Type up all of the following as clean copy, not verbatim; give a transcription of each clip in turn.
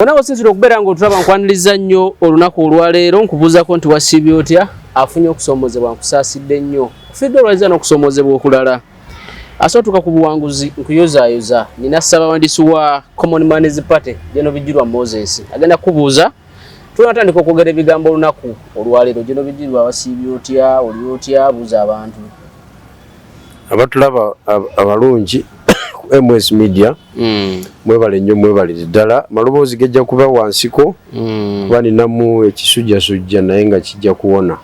Onawo sinzira okubeera ng'otulaba nkwaniriza nnyo olunaku olwaleero nkubuuzako nti wasiibye otya afunye okusoomozebwa nkusaasidde nnyo ofidde olwaliza n'okusoomozebwa okulala asootuka ku buwanguzi nkuyozaayoza nina ssaabawandiisi wa Common Man's Party General Bijirwa Moses agenda kubuuza tunatandika okwogera ebigambo olunaku olwaleero General Bijirwa wasiibye otya oli otya buuza abantu abatulaba abalungi MS Media mwebale nnyo mwebalire ddala maloboozi gejja kuba wansiko kuba ninamu ekisujjasujja naye nga kijja kuwona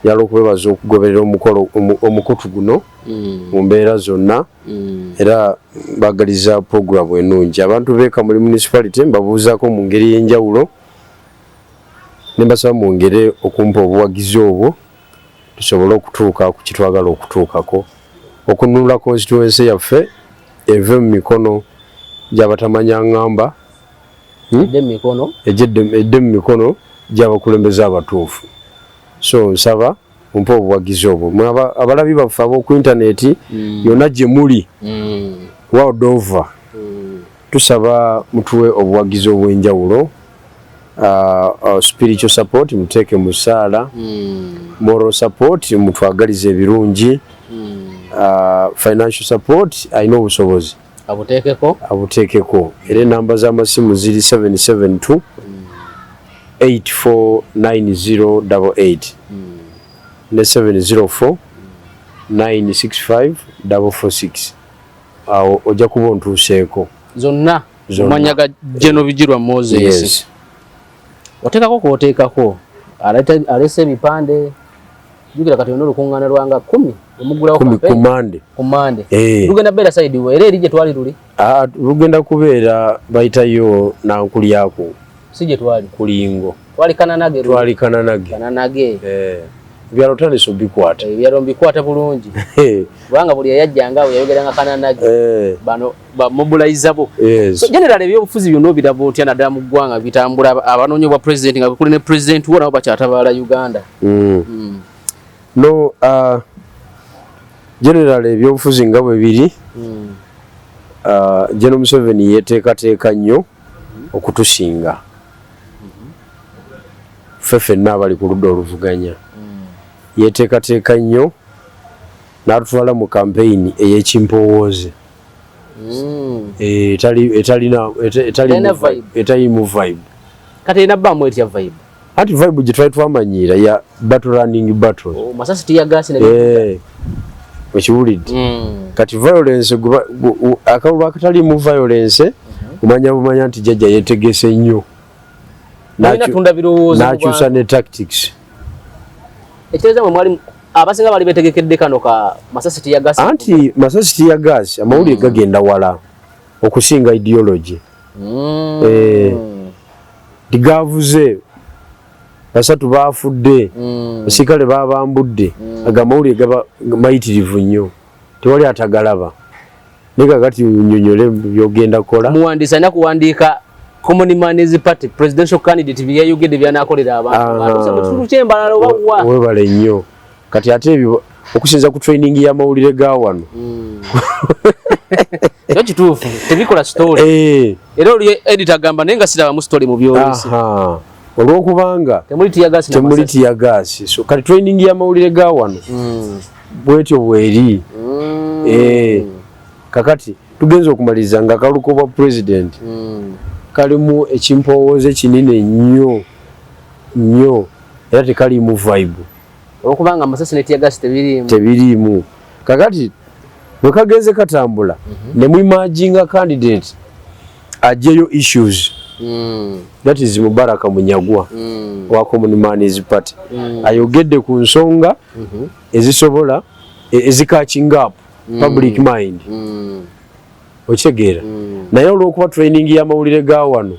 yala okwebaza okugoberera omukolo omukutu guno mu mbeera zonna era bagaliza programu ennungi abantu beeka muri municipality mbabuuzaako mu ngeri y'enjawulo ne mbasaba mwongere okumpa obuwagizi obwo tusobole okutuuka ku kitwagala okutuukako okununula constituency yaffe eve mu mikono gy'abatamanya ngamba edde mu mikono gy'abakulembeze abatuufu so nsaba mumpe obuwagizi obwo abalabi baffe ab'oku intaneti yonna gye muli world over tusaba mutuwe obuwagizi obw'enjawulo spiritual support muteeke mu ssaala moral support mutwagalize ebirungi financial support ayina obusobozi abuteekeko era enamba z'amasimu ziri 772 849088 ne 704 965 446 awo ojja kuba ontuuseeko zonna omanya ga General Bijirwa Moses. Yes. Oteekako kwoteekako alese ebipande jukira kati ono lukungaana lwanga 10 omugulawo kumande lugenda beera side we era erije twali luli lugenda kubeera bayitayo nankulyako sije twali kulingo twali kananage byalo tandise obikwata byalo mbikwata bulungi kubanga buli yajjanga yayogeranga kananage bano bamobilizabo so general ebyobufuzi byonna birabo otya naddala mu ggwanga bitambula abanoonyi bwa president nga kuli ne president wona nabo bakyatabaala Uganda. No general ebyobufuzi nga bwe biri General Museveni yeteekateeka nnyo okutusinga ffenna abali ku ludda oluvuganya yeteekateeka nnyo n'atutwala mu campaign ey'ekimpowooze etalimu vibe kati ena bbamu etya vibe anti vibe gye twali twamanyiira ya battle running battle masasi tiyagasi wekiwulidde kati violence akalulu akatalimu violence bumanya nti jjajja yeetegese nnyo n'akyusa ne tactics ekitegeeza mwe mwali abasinga bali beetegekedde kano ka masasi tiyagasi anti masasi tiyagasi amawulire gagenda wala okusinga ideology tigavuze basatu baafudde basikale babambudde agamawulire gaba mayitirivu nnyo tewali atagalaba nekakati nyonyole byogenda kola muwandiisa alina kuwandiika Common Man's Party presidential candidate byayogedde byanakolera abantu kyembalala obawa webale nnyo kati ate ebyo okusinza ku training y'amawulire ga wano ekyo kituufu tebikola story era oli editor agamba naye nga siraba mu story mu byolesi olwokubanga temuli tiyagasi so kati training y'amawulire ga wano bwetyo bweri kakati tugenza okumaliriza nga akaluko bwa president kalimu ekimpowooze kinene nnyo era tekalimu vibe olwokubanga amasasi ne tiyagasi tebirimu kakati bwe kagenze katambula ne muimaginga candidate ajjeyo issues that is Mubaraka Munyagwa wa Common Man's Party ayogedde ku nsonga ezisobola ezikaching up public mind okitegeera naye olw'okuba training y'amawulire ga wano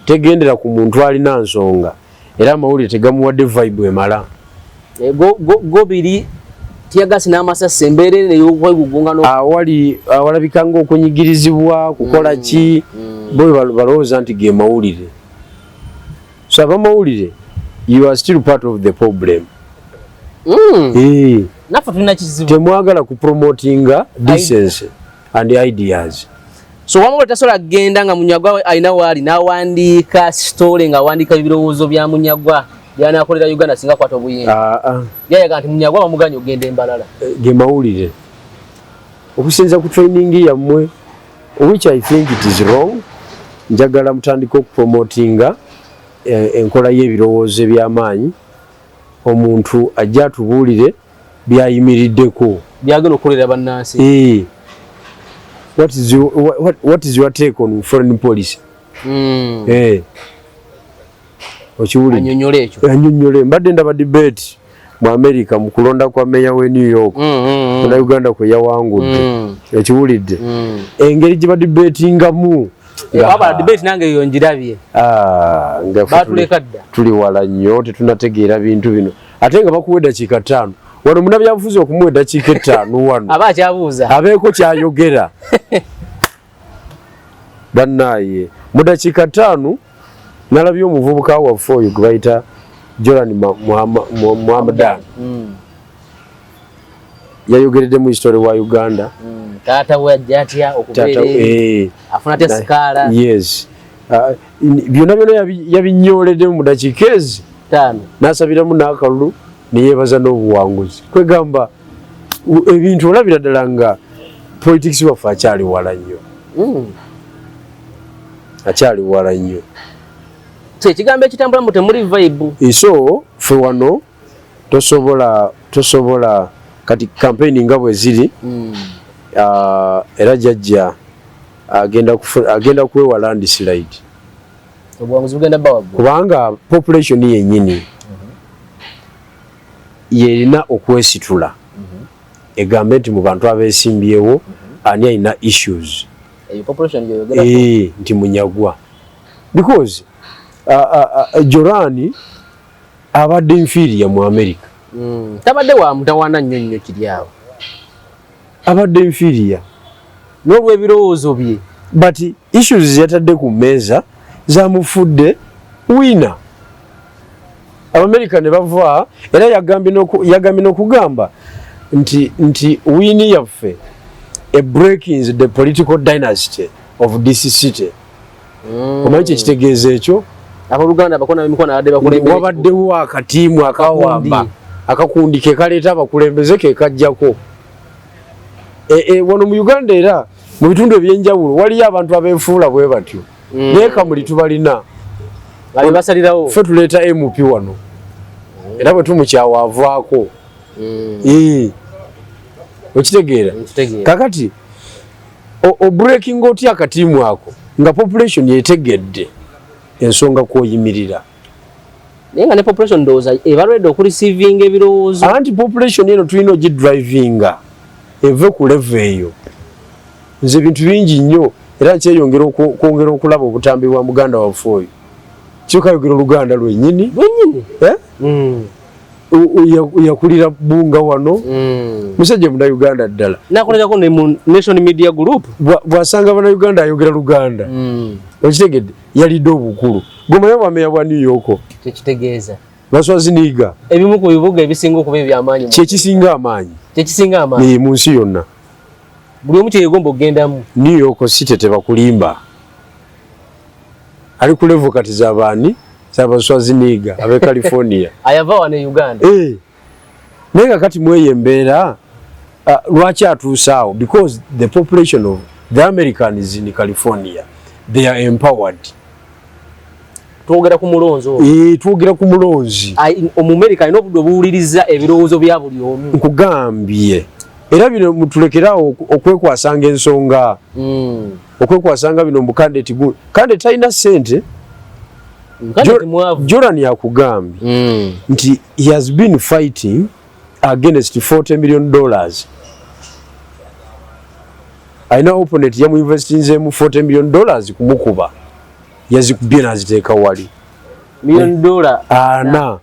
tegendera ku muntu alina nsonga era amawulire tegamuwadde vibe emala go biri tiyagasi n'amasasi embeerere ey'okwegugungano awalabika ng'okunyigirizibwa kukola ki bo balowooza nti ge mawulire so abamawulire you are still part of the problem naffe tulina kizibu temwagala kupromotinga decency and ideas So wamwe tasola genda nga Munyagwa alina wali nawandiika story nga wandika ebirowoozo bya Munyagwa yana akolera Uganda singa kwata obuyinza. Yayaga nti Munyagwa bamuganya ogenda embalala. Ge mawulire. Okusinza ku training yammwe, which I think it is wrong. Njagala mutandika okupromotinga enkola y'ebirowoozo eby'amaanyi omuntu ajja atubuulire byayimiriddeko byagenda okukolera bannansi. What is your take on foreign policy? Okiwulire anyonyole ekyo anyonyole mbadde ndaba debate mu America mu kulonda kwa meya we New York na Uganda kwe yawangudde okiwulidde engeri gye badebatingamu baba debate nange yonjirabye batulekadda tuli wala nnyo tetunategeera bintu bino ate nga bakuwa eddakiika 5 wano munabyabufuzi okumuwa eddakiika 5 wano aba akyabuuza abeeko kyayogera bannaye mu ddakiika 5 nalabye omuvubuka waffe oyo gwe bayita Joran Muhammadan yayogeredde mu history wa Uganda tata wajja atya okubeera afuna te skala yes byonna yabinyoledde mu dakiika ezi 5 nasabiramu n'akalulu neyebaza n'obuwanguzi kwegamba ebintu olabira ddala nga politics waffe akyali wala nnyo akyali wala nnyo ekigambo ekitambula mu temuli vibe so ffe wano tosobola kati campaign nga bwe ziri era jajja agenda kuwewa landslide obuwanguzi bugenda bawaggulu kubanga population yennyini yerina okwesitula egambe nti mu bantu abeesimbyewo ani alina issues nti Munyagwa because Jorani abadde inferior mu America tabadde wa mutawana nnyo nnyo kiri awo abadde inferior n'olw'ebirowoozo bye but issues yatadde ku mmeeza zamufudde wina America ne bava era yagambye n'okugamba nti wini yaffe a breakings the political dynasty of this city omanyi kyekitegeeza ekyo abaluganda bakona emikono abadde bakulembera wabaddewo akatiimu akawamba akakundi ke kaleeta abakulembeze ke kajjako wano mu Uganda era mu bitundu ebyenjawulo waliyo abantu abeefuula bwe batyo naye kamuli tubalina basalirawo ffe tuleeta MP wano era bwe tumukyawa avaako okitegeera kakati obreaking otya akatiimu ako nga population yetegedde ensonga kwoyimirira naye nga ne population ndowooza ebalwedde okureceiving ebirowoozo anti population eno tulina ogidrivinga eve ku level eyo nze bintu bingi nnyo era kyeyongera kwongera okulaba obutambi bwa muganda waffe oyo kyokayogera oluganda lwennyini yakulira bunga wano musajja muna Uganda ddala nakolerako ne mu Nation Media Group bwasanga bana Uganda ayogera luganda okitegedde yalidde obukulu gomayo bwameya bwa New York tekitegeeza baswaziniga ebimu ku bibuga ebisinga okuba ebyamaanyi kyekisinga amaanyi mu nsi yonna buli omu kyeyegomba okugendamu New York City tebakulimba ali ku level kati z'abaani z'abaswaziniga abe California ayava wane Uganda naye nga kati mweye embeera lwaki atuusaawo because the population of the Americans in California they are empowered twogera ku mulonzi twogera ku mulonzi Omumerika alina obudde obuwuliriza ebirowoozo bya buli omu nkugambye era bino mutulekerawo okwekwasanga ensonga okwekwasanga bino mu candidate kandi talina ssente Jordan yakugambye nti he has been fighting against $40 million alina opponent yamuinvestinzemu $40 million kumukuba yazikubye naziteeka wali $1 ana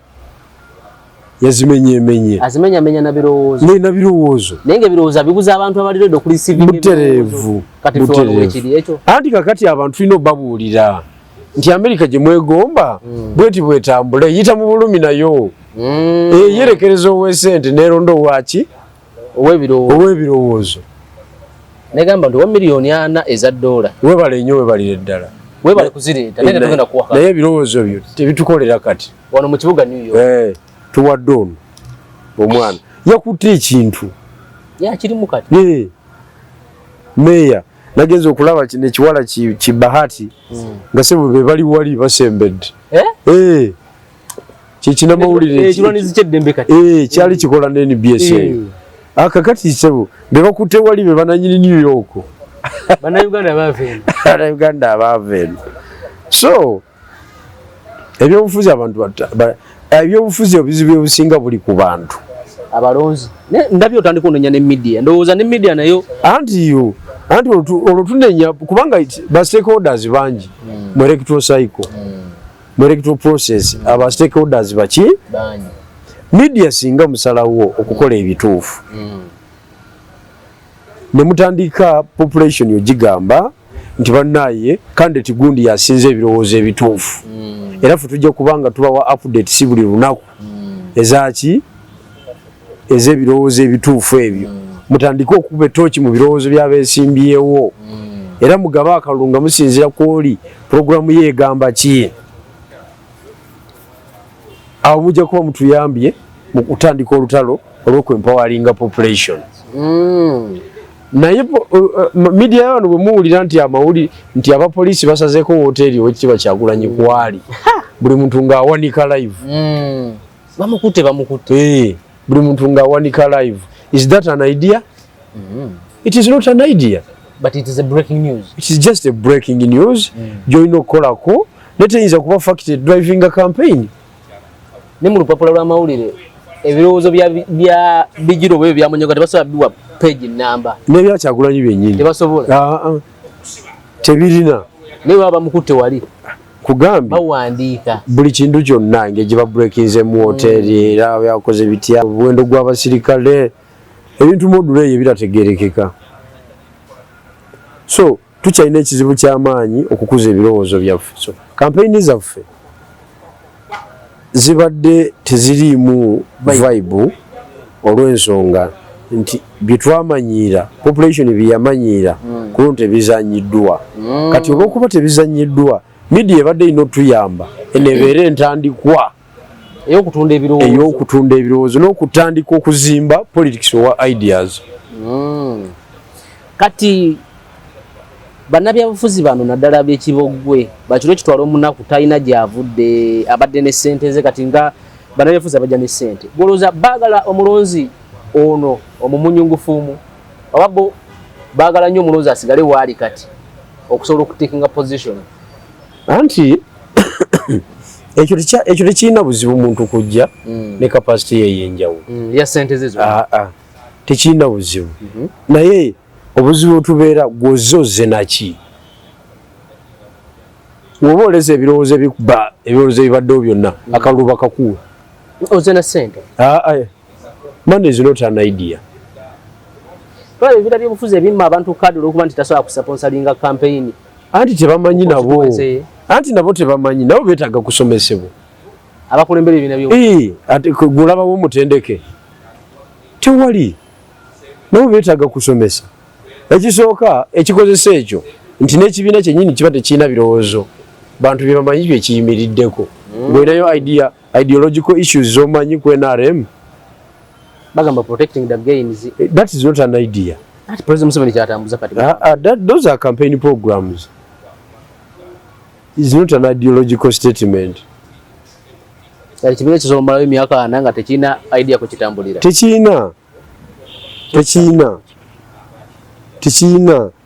yazimenye azimenya na birowoozo na birowoozo nenge birowooza biguza abantu abalirode ku receiving buterevu kati ekiri ekyo anti kakati abantu tulina babuulira nti America gye mwegomba bweti bwetambule yita mu bulumi nayo yerekereza ow'essente neronda owaki ow'ebirowoozo negamba ndo $1 million eza $. Webale nnyo webalire ddala. Webale kuzireeta naye tugenda kuwaka. Naye ebirowoozo byo tebitukolera kati. Wano mu kibuga New York. Tuwadde ono omwana yakutte ekintu. Kirimu kati. Meya nagenze okulaba kino ekiwala Kibahati nga sebo be bali wali basembedde. Kikina mawulire ekirwanizi ky'eddembe kati. Kyali kikola ne NBS. Akakati sebo be bakutte wali be bananyini New York. Bannayuganda baaveno. Bannayuganda abaaveno. So ebyobufuzi abantu ebyobufuzi obuzibu obusinga buli ku bantu. Abalonzi. Ndabyo otandika ononya ne media. Ndowooza ne media nayo. Anti olutunenya kubanga ba stakeholders bangi mu electoral cycle. Mu electoral process aba stakeholders baki? Bangi. Media singa musalawo okukola ebituufu. Ne mutandika population yogigamba nti bannaye candidate gundi yasinze ebirowoozo ebituufu. Era ffe tujja kubanga tubawa update si buli lunaku. Ezaki? Ez'ebirowoozo ebituufu ebyo. Mutandika okuba ettooki mu birowoozo by'abeesimbyewo. Era mugaba akalunga musinzira kwoli programu ye egamba ki? Awo mujja kuba mutuyambye mu kutandika olutalo olw'okwempoweringa population. Naye media yano bwe muwulira nti amawulire nti abapoliisi basazeeko wooteeri Oweekitiibwa Kyagulanyi kwali buli muntu ng'awanika live. Bamukutte. Buli muntu ng'awanika live. Is that an idea? It is not an idea. But it is a breaking news. It is just a breaking news. Joino kolako neteyinza kuba fact driving a campaign. Ne mu lupapula lw'amawulire ebirowoozo bya bijiro bwe byamunyoga tebasobola biwa page number. Nebya Kyagulanyi byennyini. Tebasobola. Tebirina. Ne baba mukutte wali. Kugambi bawandiika buli kintu kyonna ng'egye ba breakinze mu hoteeri era byakoze bitya obuwendo gw'abasirikale ebintu modulo eyo ebirategeerekeka. So tukyalina ekizibu ky'amaanyi okukuza ebirowoozo byaffe. So kampeyini zaffe zibadde teziriimu vibe olw'ensonga nti bye twamanyiira population bye yamanyiira kuno tebizanyiddwa. Kati olw'okuba tebizanyiddwa media ebadde ino tuyamba enebeera entandikwa ey'okutunda ebirowoozo n'okutandika okuzimba politics owa ideas. Kati bannabyabufuzi bano naddala b'ekibogwe bakiro ekitwala omunaku talina gy'avudde abadde ne ssente ze kati nga bannabyabufuzi abajja ne ssente. Golooza baagala omulonzi ono omumunyungufuumu oba bo baagala nnyo omulonzi asigale waali kati okusobola okutakinga position. Anti ekyo tekirina buzibu muntu kujja ne capacity ye ey'enjawulo. Ya ssente ze zonna. Tekirina buzibu. Naye obuzibu tubeera gwozoze naki? Woba oleza ebirowoozo ebikuba ebirowoozo ebibaddewo byonna akalulu bakakuwa. Oze na ssente? Money is not an idea. Twala ebibira by'obufuzi ebimma abantu kadi olw'okuba nti tasobola kusponsoringa campaign. Anti tebamanyi nabo. Anti nabo tebamanyi nabo beetaaga kusomesebwa. Abakulembera ebibiina by'obufuzi. Ate gulabawo omutendeke. Tewali. Nabo beetaaga kusomesa. Ekisooka ekikozesa ekyo nti n'ekibiina kyennyini kiba tekirina birowoozo. Bantu bye bamanyi bye kiyimiriddeko. Ng'olinayo ideological issues z'omanyi ku NRM. Bagamba protecting the gains. That is not an idea. President Museveni kyatambuza kati. Those are campaign programs. It's not an ideological statement. Kibiina kisobola omalayo emyaka 4 nga tekirina idea ku kitambulira. Tekirina.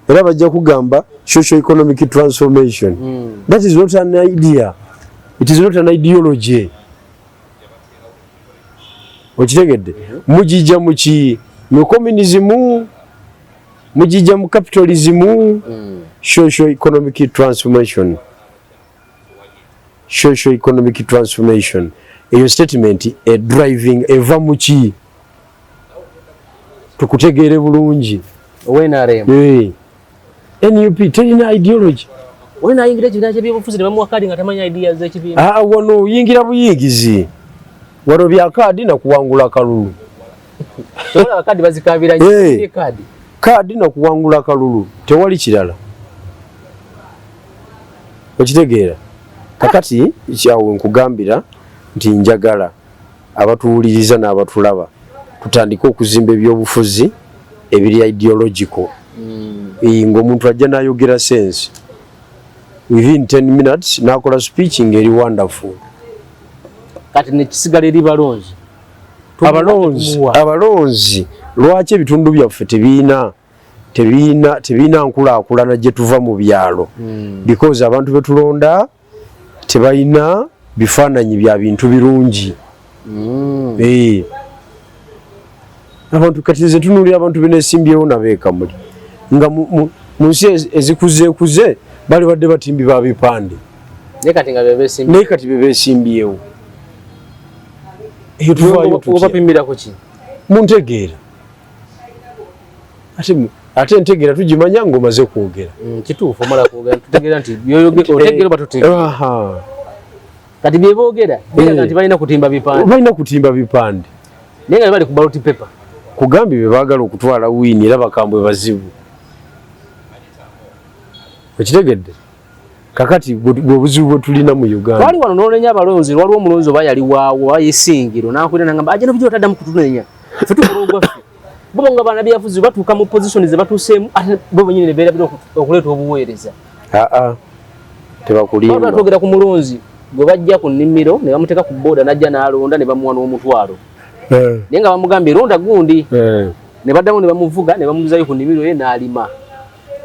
Era bajja kugamba socio-economic transformation. That is not an idea. It is not an ideology. Okitegedde? Mujijja mu communism, mujijja mu capitalism, socio-economic transformation. Socio-economic transformation. Eyo statement driving eva muki tukutegeere bulungi. NRM. NUP terina ideology. Wena ayingira ekibiina ky'ebyobufuzi ne bamuwa kaadi nga tamanyi ideas z'ekibiina. Wano oyingira buyingizi. Wano bya kaadi na kuwangula kalulu. Tola kaadi bazikabira nnyo kaadi. kaadi nakuwangula kalulu tewali kirala okitegeera kakati kyawe nkugambira nti njagala abatuwuliriza n'abatulaba tutandike okuzimba ebyobufuzi ebiri ideological ng'omuntu ajja n'ayogera sense within 10 minutes n'akola speeching eri wonderful kati nekisigala eri balonzi abalonzi lwaki ebitundu byaffe tebiina nkulaakulana gye tuva mu byalo because abantu betulonda tebalina bifaananyi bya bintu birungi abantu kati ze tunuulira abantu beneesimbyewo nabeeka muli nga mu nsi ezikuzeekuze bali badde batimbi ba bipande naye kati bebeesimbyewo eyo tuvaayo tutya muntegeera ate entegeera tugimanya ng'omaze kwogera kituufu omala kwogera tutegeera nti otegeera batutegeera kati byeboogera biraga nti balina kutimba bipande naye nga bali ku ballot paper kugambye be baagala okutwala wiini era bakambwe bazibu okitegedde kakati bwebuzibu bwe tulina mu Uganda twali wano n'onenya abalonzi waliwo omulonzi oba yali waawo ayesingiro n'akwira nangamba ajja nobujja otaddamu kutunenya ffe tukulogwa ffe bo nga bannabyabufuzi batuuka mu position ze batuuseemu ate bo bennyini ne beera bira okuleeta obuweereza tebakulimba twogera ku mulonzi gwe bajja ku nnimiro ne bamuteeka ku booda n'ajja n'alonda ne bamuwa n'omutwalo naye nga bamugambye londa gundi ne baddamu ne bamuvuga ne bamuzayo ku nnimiro ye n'alima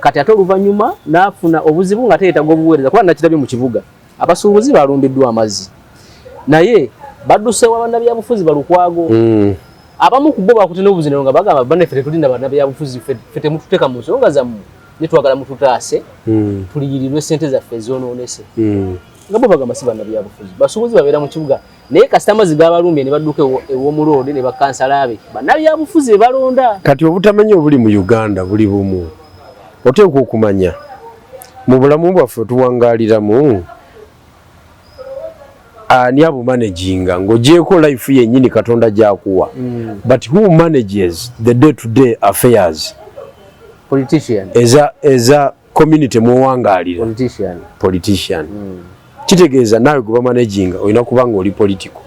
kati ate oluvannyuma n'afuna obuzibu nga teetaga obuweereza kuba nakirabye mu kibuga abasuubuzi balumbiddwa amazzi naye badduseewo bannabyabufuzi balukwago abamu ku bo bakutenda obuzindiro nga bagamba banne ffe tetulinda bannabyabufuzi ffe temututeeka mu nsonga zammwe ne twagala mututaase tuliyirirwe ssente zaffe ezoonoonese nga bo bagamba si bannabyabufuzi basuubuzi babeera mu kibuga naye kasita amazzi gaabalumbye ne badduka ew'omuloodi ne bakansala be bannabyabufuzi be balonda kati obutamanya obuli mu Uganda buli bumu oteekwa okumanya mu bulamu bwaffe tuwangaaliramu ani abumanaginga ng'ogyeko life yennyini Katonda gy'akuwa but who manages the day-to-day affairs eza community muwangaalira politician kitegeeza naawe gwe bamanaginga olina kuba nga oli political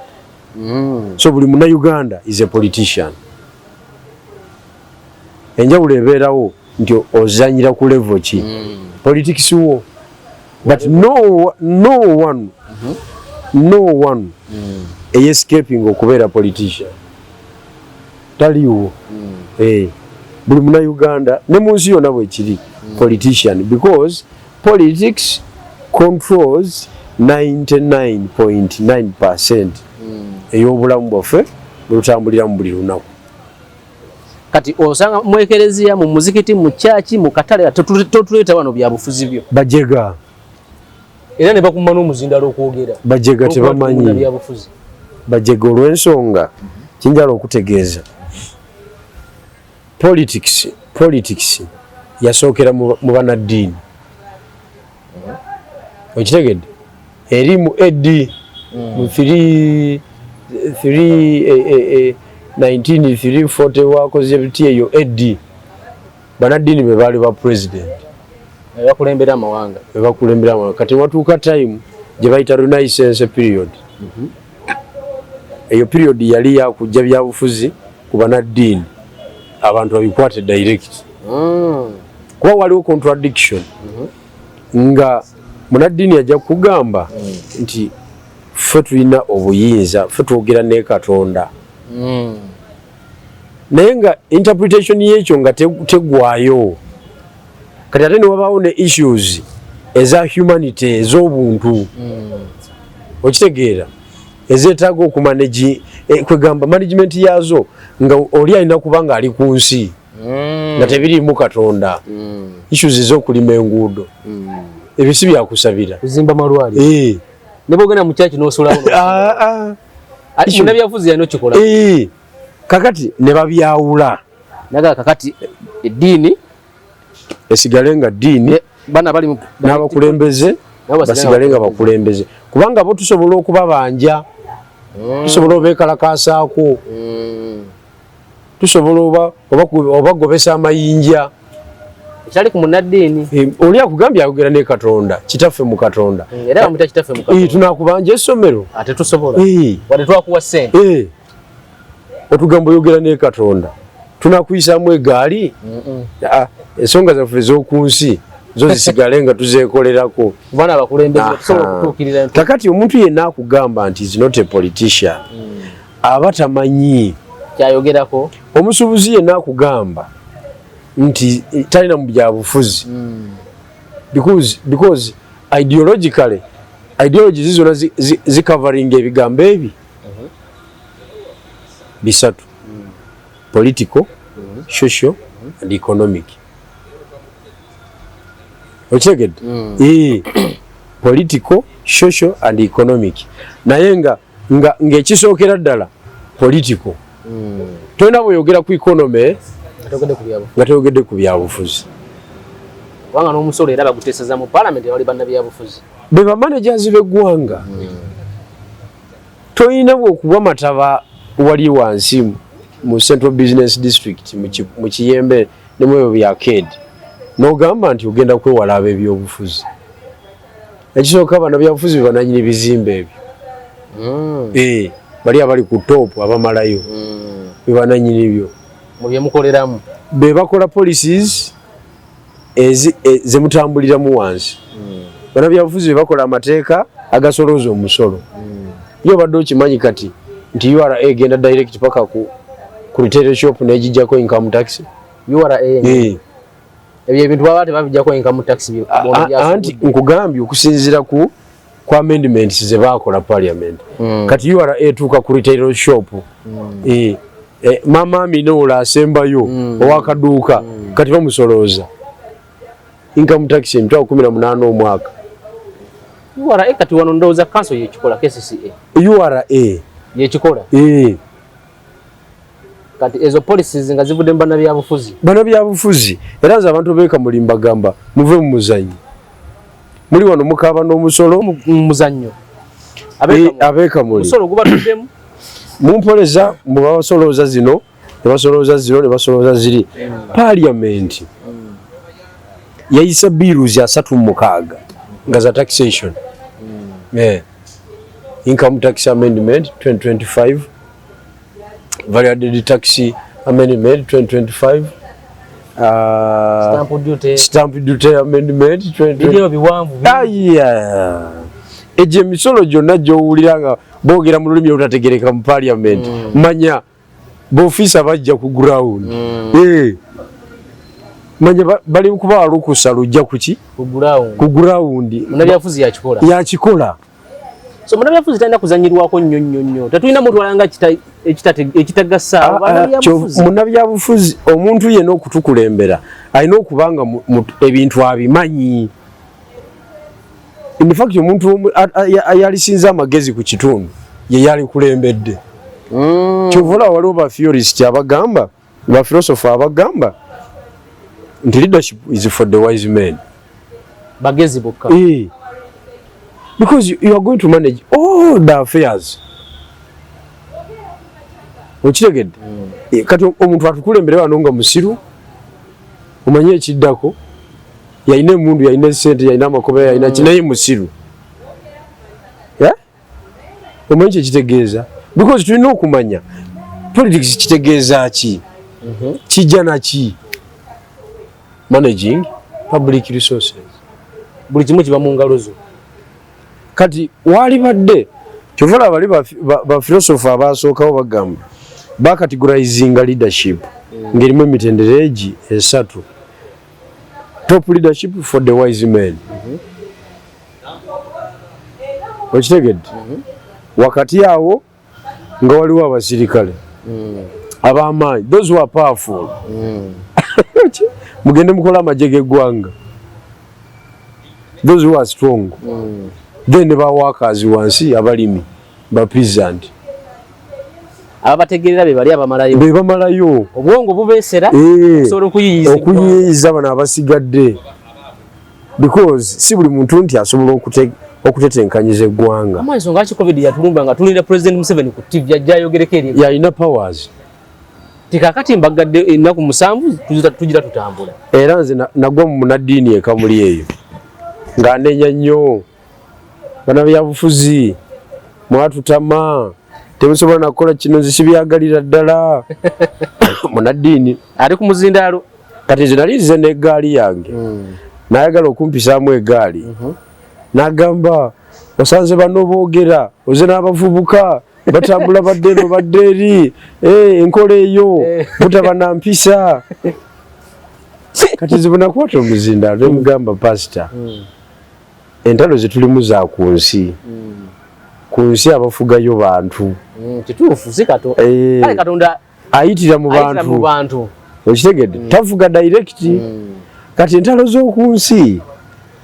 so buli munnauganda is a politician enjawulo ebeerawo nti ozanyira ku level ki politics wo but no one escaping okubeera politician taliwo buli munnauganda ne mu nsi yonna bwekiri politician because politics controls 99.9% ey'obulamu bwaffe bwetutambuliramu buli lunaku kati osanga mu ekereziya mu muzikiti mu church mu katale totuleeta wano byabufuzi byo bajega era ne bakumma n'omuzindalo okwogera bajega tebamanyi bajega olw'ensonga kinjala okutegeeza politics yasookera mu banaddiini okitegedde eri mu AD mu 1940 wakoze biti eyo AD banaddiini be baali ba president bakulembera amawanga kati watuuka time gye bayita Renaissance period eyo period yali yakujja byabufuzi ku banaddiini abantu babikwate direct kuba waliwo contradiction nga munaddiini ajja kugamba nti ffe tulina obuyinza ffe twogera ne Katonda naye nga interpretation y'ekyo nga tegwayo kati ate ne wabaawo ne issues eza humanity ez'obuntu okitegeera ezeetaaga okumanagi kwegamba management yazo nga oli alina kuba nga ali ku nsi nga tebiriimu Katonda issues ez'okulima enguudo ebyo si byakusabira kuzimba malwaliro ne bogena mu church n'osulawo munnabyabufuzi yalina okikola kakati ne babyawula naga kakati eddiini esigale nga ddiini n'abakulembeze basigale nga bakulembeze kubanga bo tusobola okubabanja tusobola obeekalakaasaako tusobola oba gobesa amayinja kyali ku munnaddiini oli akugambye ayogera ne Katonda kitaffe mu Katonda era bamuta kitaffe mu Katonda tunakubanja essomero ate tusobola wadde twakuwa ssente otugamba oyogera ne Katonda tunakuyisaamu egaali ensonga zaffe ez'oku nsi zo zisigale nga tuzeekolerako baana abakulembeze tusobola okutuukirira kakati omuntu yenna akugamba nti is not a politician aba tamanyi kyayogerako omusuubuzi yenna akugamba nti talina mu byabufuzi because ideologically ideologies zona zicovering ebigambo ebi bisatu political social and economic okitegedde political social and economic naye nga ekisookera ddala political tolina bweyogera ku economy nga toyogedde ku byabufuzi kubanga n'omusolo era baguteeseza mu paalamenti wali bannabyabufuzi be bamanagers b'eggwanga tolina bw'okuba mataba wali wansi mu Central Business District mu Kiyembe ne mu ebyo bya Ked n'ogamba nti ogenda kwewala ab'ebyobufuzi ekisooka bannabyabufuzi bebananyini bizimbe ebyo bali abali ku top abamalayo bebananyini byo mu bye mukoleramu be bakola policies zemutambuliramu wansi bannabyabufuzi bebakola amateeka agasolooza omusolo yo obadde okimanyi kati nti URA egenda direct paka ku retail shop n'egijjako income tax URA ebyo ebintu baba tebabijjako income tax anti nkugambye okusinziira ku amendments ze baakola parliament kati URA etuuka ku retail shop mama Aminola asembayo owakaduuka kati bamusolooza income tax emitwalo 18 omwaka URA kati wano ndowooza council yekikola KCCA URA yekikola kati ezo policies nga zivudde mu bannabyabufuzi era nze abantu beeka mulimba gamba muve mu muzanyo muli wano mukaaba n'omusolo mu muzanyo abeeka muli musolo gubatuddemu mumpoleza mubasolooza zino ne basolooza ziri parliament yayisa bills 36 nga za taxation income tax amendment 2025 value added tax amendment 2025 stamp duty amendment 2025 eje misolo jonna gyowulira nga boogera mu lulimi olutategereka mu parliament manya b'ofiisa bajja ku ground manya bali kuba walukusa lujja kuki ku ground munnabyabufuzi yakikola so munnabyabufuzi talina kuzanyirwako nnyo tetulina mutwalanga ekitagasa munnabyabufuzi omuntu yenna okutukulembera alina okubanga ebintu abimanyi in fact omuntu ayalisinza amagezi ku kitundu ye yali kulembedde kyovula waliwo ba theorist abagamba ba philosopher abagamba nti leadership is for the wise men bagezi bokka because you are going to manage all the affairs okitegedde kati omuntu atukulembere wano nga musiru omanye ekiddako yalina emundu yalina sente yalina amakoba yalina kinaye musiru omanyi kyekitegeeza because tulina okumanya politics kitegeeza ki kijja naki managing public resources buli kimu kiba mu ngalo zo kati wali badde kyovala bali ba philosopher abasookawo bagamba bakategorizinga leadership ngerimu emitendera egi esatu top leadership for the wise men okitegedde wakati awo nga waliwo abasirikale ab'amaanyi those who are powerful mugende mukola amagye g'eggwanga those who are strong then ba workers wansi abalimi ba peasant abategerera be bamalayo obwongo bubeesera osobola okuyiyiza bano abasigadde because si buli muntu nti asobola okutetenkanyiza eggwanga ensonga lwaki covid yatulumba nga tulinda president Museveni ku TV yajja ayogereko eri yalina powers tikakati mbagadde ennaku 7 tujira tutambula era nze nagwa mu munaddiini ekamuli eyo ng'anenya nnyo bana byabufuzi mwatutama temusobola nakukola kino nze sibyagalira ddala munaddiini ali ku muzindaalo kati nze nali nzize n'eggaali yange nayagala okumpisaamu eggaali n'agamba osanze bano boogera oze n'abavubuka batambula badde eno badde eri enkola eyo butaba na mpisa kati zibona kwata omuzindaalo nemugamba pasita entalo zetulimu za ku nsi abafugayo bantu kituufu si Katonda ayitira mu bantu okitegedde tavuga direct kati entalo z'oku nsi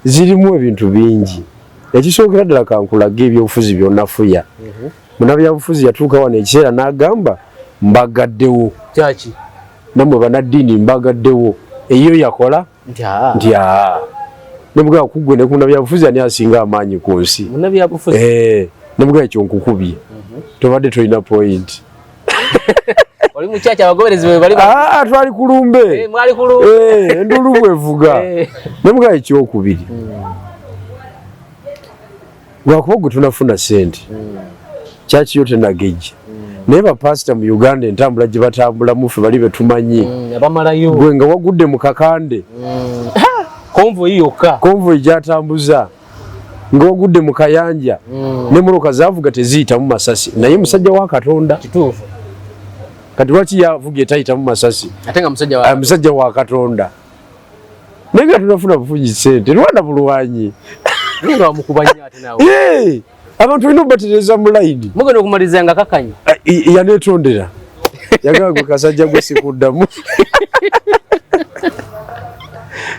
zirimu ebintu bingi ekisookera ddala kankulaga ebyobufuzi byonafuya munabyabufuzi yatuuka wano ekiseera n'agamba mbagaddewo kyaki namwe banaddiini mbagaddewo eyo yakola nti nebugaba kuggwe ne kunabyabufuzi ani asinga amaanyi ku nsi nebugaba ekyo nkukubye tobadde tolina point oli mukyaki abagoberezi bwe bali twali kulumbe endulu bwevuga nebugaba ekyokubiri lwakuba gwe tunafuna ssente kyaki yo tenagejja naye bapasita mu Uganda entambula gye batambulamu ffe bali betumanyi gwe nga wagudde mu kakande konvoyi yokka konvoyi gyatambuza nga wagudde mu kayanja n'emmotoka zaavuga teziyitamu masasi naye musajja wa Katonda kituufu kati lwaki yavuga etayitamu masasi ate nga musajja wa Katonda naye nga tunafuna bufunyi ssente lwana bulwanyi abantu olina okubatereza mu layini mugenda okumaliza nga kakanya yanetondera yagamba gwe kasajja gwe sikuddamu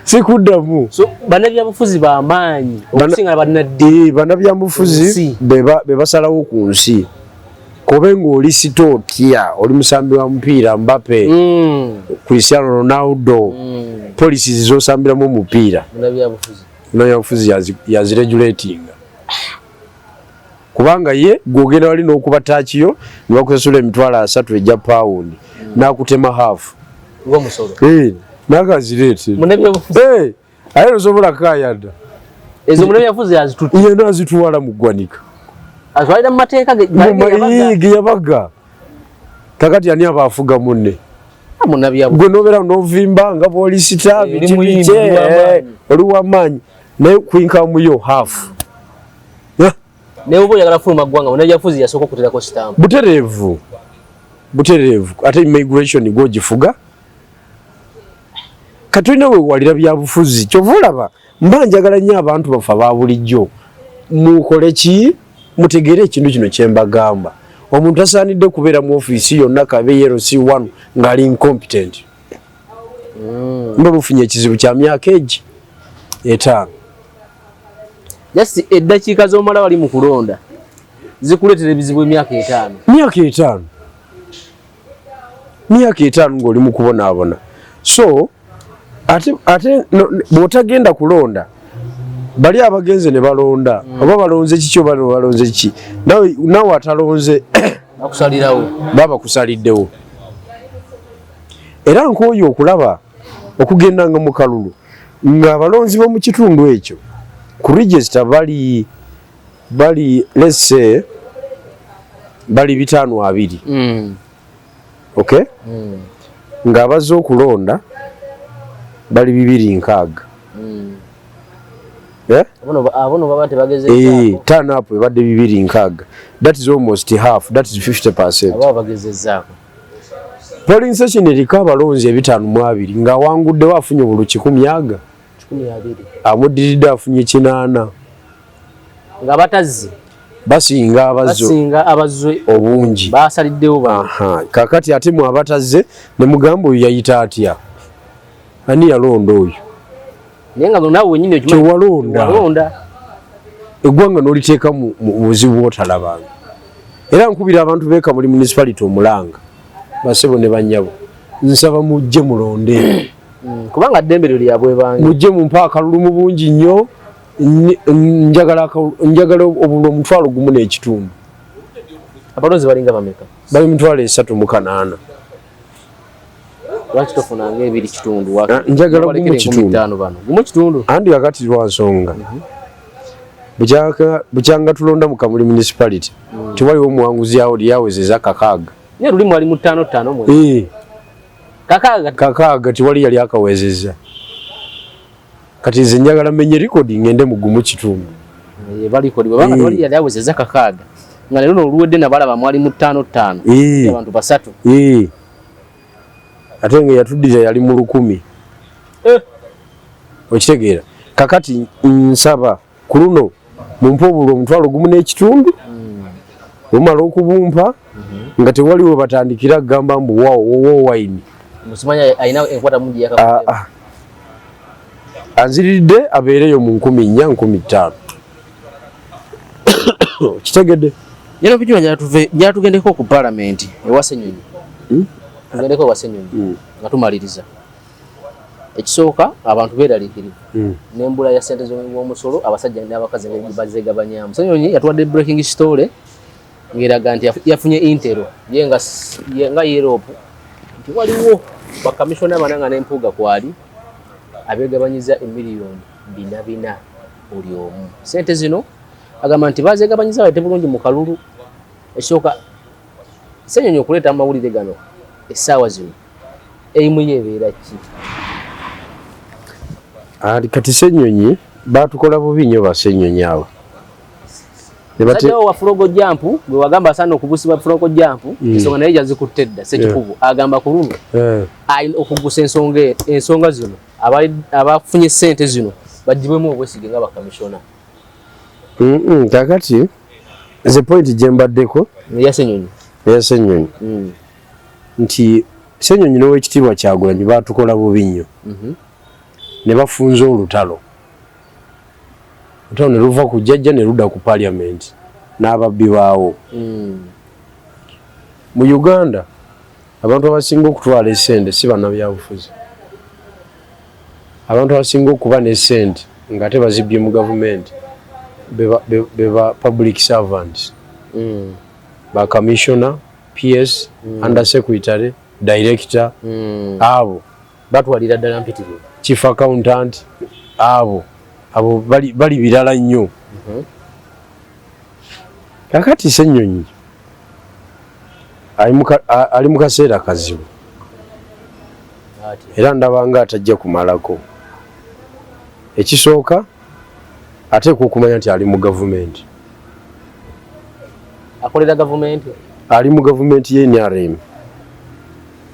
sikuddamu bannabyabufuzi bamaanyi okusinga bannaddiini bannabyabufuzi be basalawo ku nsi kobe ng'oli sito otya oli musambi wa mupiira Mbappe Cristiano Ronaldo polisi zizosambiramu omupiira bannabyabufuzi yaziregulatinga kubanga ye gwogenda wali n'okubatakiyo ne bakusasula £30 ejja pawundi n'akutema hafu n'agazireete aye nosobola kayada ezo munabyabufuzi yena azituwala mu ggwanika azwalira mu mateeka ge yabaga kakati ani aba afuga munne gwe nobeera novimba nga bwolisita bikibike oli wamaanyi naye kwinkamuyo hafu naye oba oyagala fuluma ggwanga munabyabufuzi yasooka okuterako sitampu butereevu ate immigration gwogifuga kati olina wewalira byabufuzi kyova olaba mba njagala nnyo abantu baffe aba bulijjo mukole ki mutegeere ekintu kino kyembagamba omuntu asaanidde kubeera mu ofiisi yonna kabe LC1 ng'ali incompetent mba bufunye ekizibu kya myaka egi 5 just eddakiika z'omala wali mu kulonda zikuleetera ebizibu emyaka 5 myaka 5 ng'oli mu kubonaabona so ate bw'otagenda kulonda bali abagenze ne balonda oba balonze kiki oba balonze kiki nawe atalonze baba kusaliddewo era nk'oyo okulaba okugendanga mu kalulu ng'abalonzi b'omu kitundu ekyo ku register bali let's say bali 520 okay ng'abazze okulonda bali 260 abono baba tebageze turn up ebadde 260 that is almost half that is 50% aba bagezezzaako polling station eriko abalonzi 520 nga wanguddewo afunye obulu 100 amuddiridde afunye 8 nga batazzi basinga abazze obungi basaliddewo kakati ate mu abatazze ne mugamba oyo yayita atya ani yalonda oyo naye nga nawe wenyini kyewalonda eggwanga n'oliteeka mu buzibu bwotalabanga era nkubira abantu beeka muri municipality omulanga basebo ne banyabo nsaba mujje mulonde kubanga ddembe lyo lyabwe bange mujje mumpa akalulu mu bungi nnyo njagala obululu 1,000 n'ekitundu abalonzi balinga bameka bali 3,800 lwaki tofunanga ebiri kitundu njagala gumu kitundu andi kakati lwa nsonga bukyanga tulonda mu Kamuli municipality tiwaliwo omuwanguzi yawo lyawezeza kakaaga naye lulimu ali mu 5 kakaaga tiwali yali akawezeza kati nze njagala menye rekodi ngende mu gumu kitundu balikodi bwabanga tiwali yali awezeza kakaaga nga lero n'oluwedde nabalaba mwali mu 5 abantu basatu ate nga yatuddira yali mu 1,000 okitegeera kakati nsaba ku luno mumpa obulwa omutwalo gumu n'ekitundu omala okubumpa nga tewaliwo batandikira kugamba mbu wowo wayini musimanya ayina enkwata mungi yaka anziridde abeereyo mu 4,000 15,000 kitegedde yano bijwa jatugendeko ku parliament ewasenyonyi tugendeko ewasenyonyi nga tumaliriza ekisooka abantu beeraliikirivu n'embula ya ssente z'omusolo abasajja n'abakazi bazegabanyamu Senyonyi yatuwadde breaking story ngeraga nti yafunye intero nga Europe nti waliwo bakamishona bananga n'empuuga kwali abeegabanyiza emiliyoni 400 buli omu. Ssente zino agamba nti bazegabanyiza bate bulungi mu kalulu ekisooka Senyonyi okuleeta amawulire gano essaawa zino eimu yebeera ki? Kati Senyonyi batukola bubi nnyo Basenyonyi abo. Sajjawo wa Fulogo Jump gwe wagamba asaana okugusibwa Fulogo Jump ensonga naye yazikutte dda Ssekikubo agamba ku luno ayina okugusa ensonga zino abafunye ssente zino bagibwemu obwesige nga bakamishona. Kakati nze point gye mbaddeko ya Senyonyi nti Senyonyi n'Oweekitiibwa Kyagulanyi batukola bubi nnyo ne bafunza olutalo ne luva ku jjajja ne ludda ku parliament n'ababbi baawo. Mu Uganda abantu abasinga okutwala essente si bannabyabufuzi, abantu abasinga okuba n'essente nga ate bazibbye mu gavumenti beba public servants, ba commissioner, PS, under secretary, director, abo batwalira ddala mpitirivu, chief accountant, abo bali birala nnyo. Kakati Senyonyi ali mu kaseera kazibu era ndabanga atajja kumalako. Ekisooka ateekwa okumanya nti ali mu gavumenti, akolera gavumenti, ali mu gavumenti ye NRM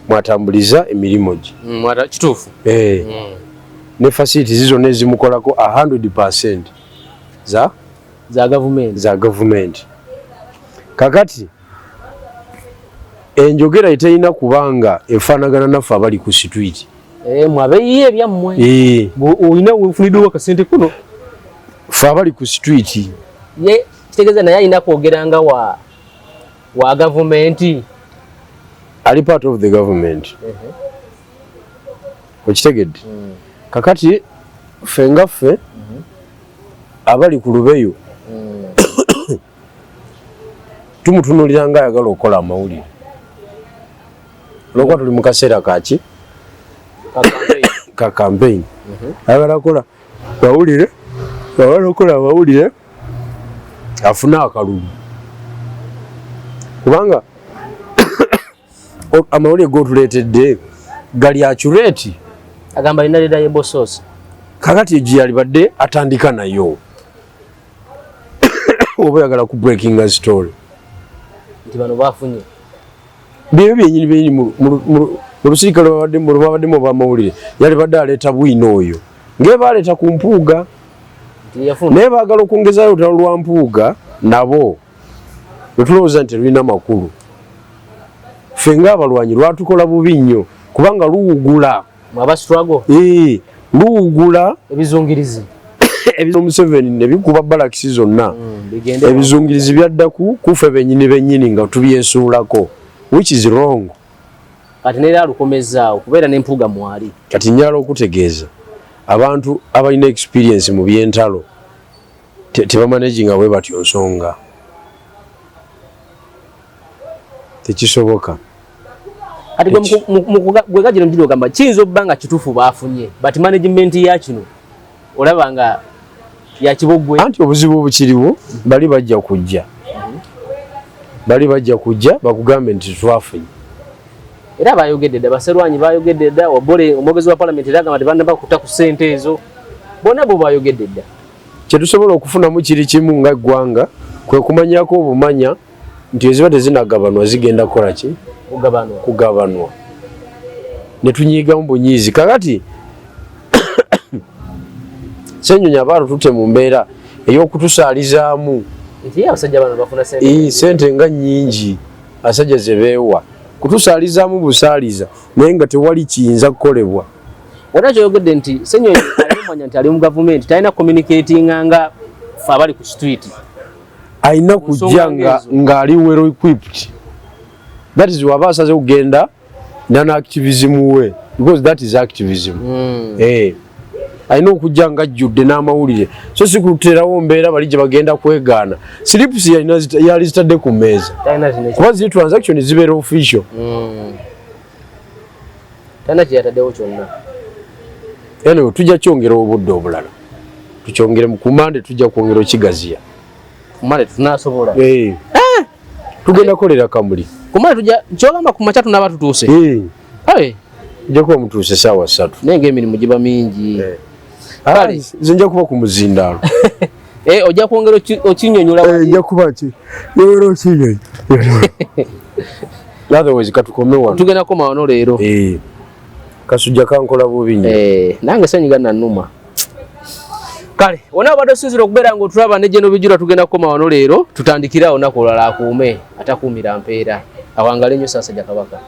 mwatambuliza emirimu gye kituufu ne facilities zonna ezimukolako 100% za gavumenti. Kakati enjogera eteyina kubanga efaanagana naffe abali ku street mwabeeyiye ebyammwe olina weefuniddwa akasente kuno ffe abali ku street ye kitegeeza naye alina kwogera nga wa gavumenti, ali part of the government. Okitegedde? Kakati ffe nga ffe abali ku lubeyo tumutunulira nga ayagala okukola amawulire olwokuba tuli mu kaseera kaki ka campaign. Ayagala kukola mawulire, ayagala okukola amawulire afune akalulu kubanga amawulire g'otuleetedde gali accurate. Agamba alina reliable source. Kakati egyo yalibadde atandika nayo oba oyagala ku breaking a story nti bano bafunye bye byenyini mu lusirikale babaddemu obw'amawulire yalibadde aleeta bwino oyo ng'ebaleeta ku mpuuga naye baagala okwongezayo olutalo lwa mpuuga nabo lwetulowooza nti lulina makulu. Ffe ng'abalwanyi lwatukola bubi nnyo kubanga luwugula luwugula ebizungirizi Museveni ne bikuba balakisi zonna ebizungirizi byadda kufe bennyini nga tubyesuulako, which is wrong. Kati neera alukomezaawo okubeera n'empuuga mwali. Kati njala okutegeeza abantu abalina experience mu by'entalo tebamanaginga bwe batyo nsonga, tekisoboka. ati gwe gajira mjiro gamba chinzo banga kitufu bafunye but management ya kino olaba nga ya kibogwe anti obuzibu obukiriwo bali bajja kujja bakugambe nti twafunye era bayogedde baserwanyi bayogedde obole omogezi wa parliament eraga mati banda bakuta ku sente ezo bona bo bayogedde kye tusobola okufuna mu kiri kimu nga ggwanga kwe kumanyako obumanya nti eziba tezinagabanwa zigenda kukola ki kugabanwa ne tunyiigamu bunyiizi kakati Ssenyonyi abaalo tutte mu mbeera ey'okutusaalizaamu sente nga nnyingi asajja ze beewa kutusaalizaamu busaaliza naye nga tewali kiyinza kukolebwa. Wona kyoyogedde nti Ssenyonyi alimanya nti ali mu gavumenti talina communicatinga nga fe abali ku street alina kujja nga ali well equipped. That is waba asaze kugenda nana activism we because that is activism. Alina okujja nga ajjudde n'amawulire so si kuterawo mbeera bali gye bagenda kwegaana slips yali zitadde ku mmeeza kuba ziri transaction zibeera official. Anyway, tujja kyongera obudde obulala tukyongere mu kumande tujja kwongera okigaziya kumande tunasobola tugenda kolera kamuli kumande tujja kyogamba ku macha tunaba tutuuse tujja kuba mutuuse ssaawa 3 naye ng'emirimu giba mingi nze nja kuba ku muzindaalo ojja kwongera okinyonyola nja kuba ki yewera okinyonyi otherwise katukome wano tugenda koma wano leero kasujja kankola bubi nnyo nange senyiga nannuma kale wona abadde osinzira okubeera ng'otulaba ne General Bijura tugenda kukoma wano leero tutandikira olunaku olulala akuume atakuumira mpeera awangale nnyo Ssaasajja Kabaka.